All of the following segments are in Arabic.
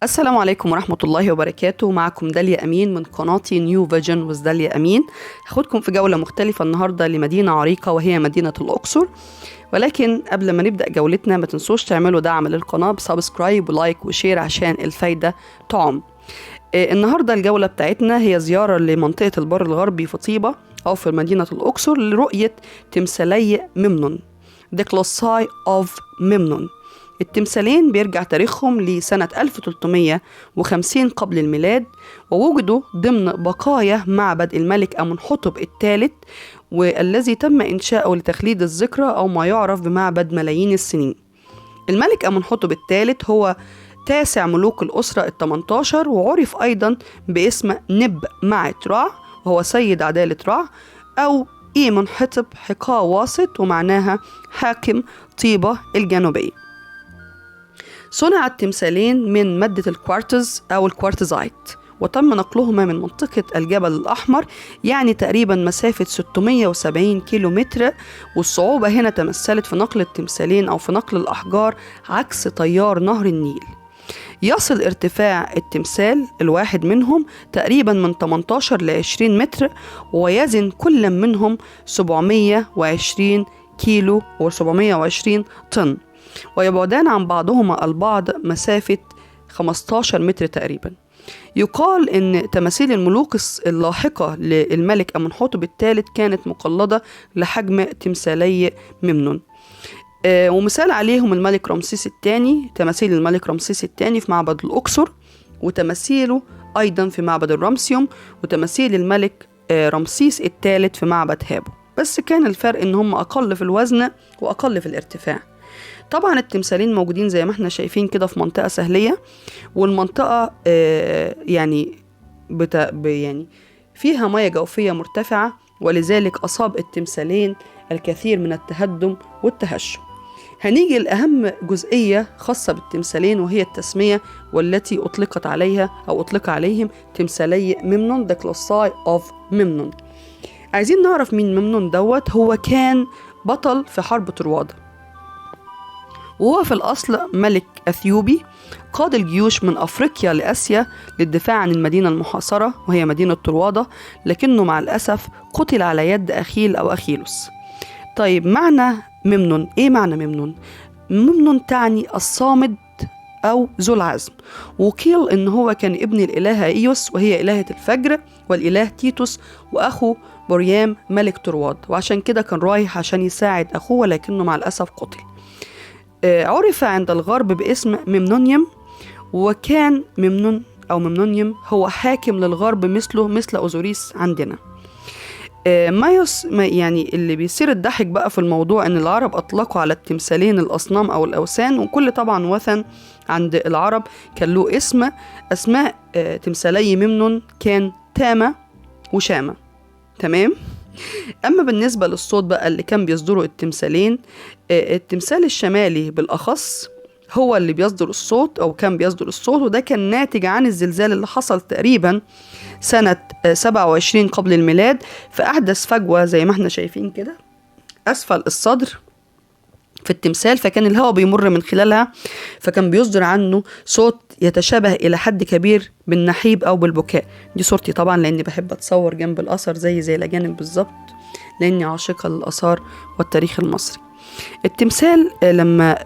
السلام عليكم ورحمة الله وبركاته. معكم داليا أمين من قناتي نيو فيجن وذ داليا أمين. هاخدكم في جولة مختلفة النهاردة لمدينة عريقة وهي مدينة الأقصر. ولكن قبل ما نبدأ جولتنا ما تنسوش تعملوا دعم للقناة بسبسكرايب ولايك وشير عشان الفايدة تعم. النهاردة الجولة بتاعتنا هي زيارة لمنطقة البر الغربي في طيبة أو في مدينة الأقصر لرؤية تمثالي ممنون The Colossi of ممنون. التمثالين بيرجع تاريخهم لسنة 1350 قبل الميلاد، ووجدوا ضمن بقايا معبد الملك أمنحتب الثالث، والذي تم إنشاؤه لتخليد الذكرى أو ما يعرف بمعبد ملايين السنين. الملك أمنحتب الثالث هو تاسع ملوك الأسرة ال18، وعرف أيضا باسم نب معت رع، وهو سيد عدالة رع، أو إيمنحتب حقا واسط، ومعناها حاكم طيبة الجنوبية. صنع التمثالين من مادة الكوارتز أو الكوارتزايت، وتم نقلهما من منطقة الجبل الأحمر، يعني تقريبا مسافة 670 كيلو متر. والصعوبة هنا تمثلت في نقل التمثالين أو في نقل الأحجار عكس تيار نهر النيل. يصل ارتفاع التمثال الواحد منهم تقريبا من 18 ل 20 متر، ويزن كل منهم 720 كيلو و720 طن، ويبعدان عن بعضهما البعض مسافة 15 متر تقريبا. يقال أن تماثيل الملوك اللاحقة للملك أمنحتب الثالث كانت مقلدة لحجم تمثالي ممنون. ومثال عليهم الملك رمسيس الثاني، تماثيل الملك رمسيس الثاني في معبد الأقصر، وتماثيله أيضا في معبد الرمسيوم، وتماثيل الملك رمسيس الثالث في معبد هابو. بس كان الفرق ان هم اقل في الوزن واقل في الارتفاع. طبعا التمثالين موجودين زي ما احنا شايفين كده في منطقة سهلية، والمنطقة يعني فيها مياه جوفية مرتفعة، ولذلك أصاب التمثالين الكثير من التهدم والتهشم. هنيجي لأهم جزئية خاصة بالتمثالين، وهي التسمية، والتي أطلق عليهم تمثالي ممنون The Colossi of ممنون. عايزين نعرف مين ممنون دوت. هو كان بطل في حرب طروادة، وهو في الأصل ملك أثيوبي قاد الجيوش من أفريقيا لآسيا للدفاع عن المدينة المحاصرة وهي مدينة طروادة، لكنه مع الأسف قتل على يد أخيل أو أخيلوس. طيب معنى ممنون إيه؟ معنى ممنون، ممنون تعني الصامد أو ذو العزم. وقيل إن هو كان ابن الإلهة إيوس وهي إلهة الفجر، والإله تيتوس وأخو بريام ملك طرواد، وعشان كده كان رايح عشان يساعد أخوه، ولكنه مع الأسف قتل. عرف عند الغرب باسم ممنونيوم، وكان ممنون أو ممنونيوم هو حاكم للغرب مثل أوزوريس عندنا. يعني اللي بيصير الضحك بقى في الموضوع ان العرب اطلقوا على التمثالين الاصنام او الاوثان، وكل طبعا وثن عند العرب كان له اسماء تمثالي ممنون كان تامة وشامة. تمام. اما بالنسبة للصوت بقى اللي كان بيصدره التمثالين، التمثال الشمالي بالاخص هو اللي بيصدر الصوت او كان بيصدر الصوت، وده كان ناتج عن الزلزال اللي حصل تقريبا سنة 27 قبل الميلاد، فأحدث فجوة زي ما احنا شايفين كده أسفل الصدر في التمثال، فكان الهواء بيمر من خلالها، فكان بيصدر عنه صوت يتشابه إلى حد كبير بالنحيب أو بالبكاء. دي صورتي طبعا لأني بحب أتصور جنب الأثر زي الأجانب بالظبط، لأني عاشقة للآثار والتاريخ المصري. التمثال لما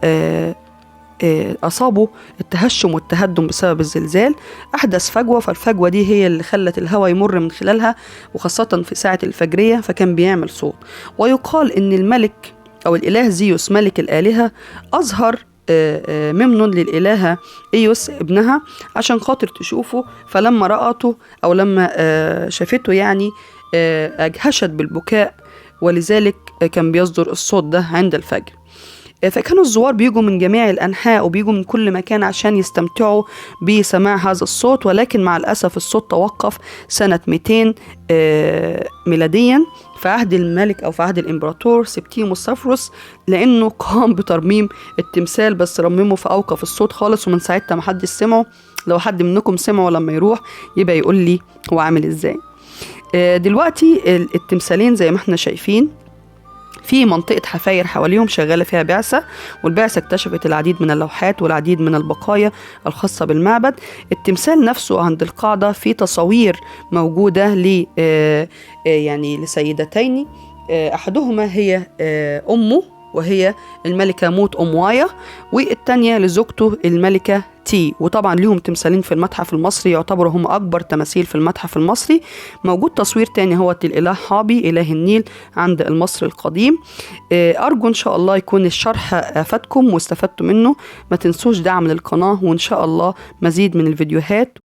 أصابوا التهشم والتهدم بسبب الزلزال أحدث فجوة، فالفجوة دي هي اللي خلت الهواء يمر من خلالها، وخاصة في ساعة الفجرية، فكان بيعمل صوت. ويقال إن الملك أو الإله زيوس ملك الآلهة أظهر ممنون للإلهة إيوس ابنها عشان خاطر تشوفه، فلما رأته أو لما شافته يعني أجهشت بالبكاء، ولذلك كان بيصدر الصوت ده عند الفجر. فكانوا الزوار بيجوا من جميع الأنحاء وبيجوا من كل مكان عشان يستمتعوا بسماع هذا الصوت، ولكن مع الأسف الصوت توقف سنة 200 ميلاديا في عهد الملك أو في عهد الإمبراطور سبتيموس صفروس، لأنه قام بترميم التمثال، بس رممه فأوقف الصوت خالص، ومن ساعتها محدش سمعه. لو حد منكم سمعه لما يروح يبقى يقول لي هو عامل إزاي. دلوقتي التمثالين زي ما احنا شايفين في منطقة حفاير حواليهم شغالة فيها بعثة، والبعثة اكتشفت العديد من اللوحات والعديد من البقايا الخاصة بالمعبد. التمثال نفسه عند القاعدة في تصاوير موجودة يعني لسيدتين، أحدهما هي أمه وهي الملكة موت أموايا، والتانية لزوجته الملكة تي. وطبعا ليهم تمثالين في المتحف المصري يعتبروا هم أكبر تماثيل في المتحف المصري. موجود تصوير تاني هو الإله حابي إله النيل عند المصري القديم. أرجو إن شاء الله يكون الشرح أفادكم واستفدتوا منه. ما تنسوش دعم للقناة، وإن شاء الله مزيد من الفيديوهات.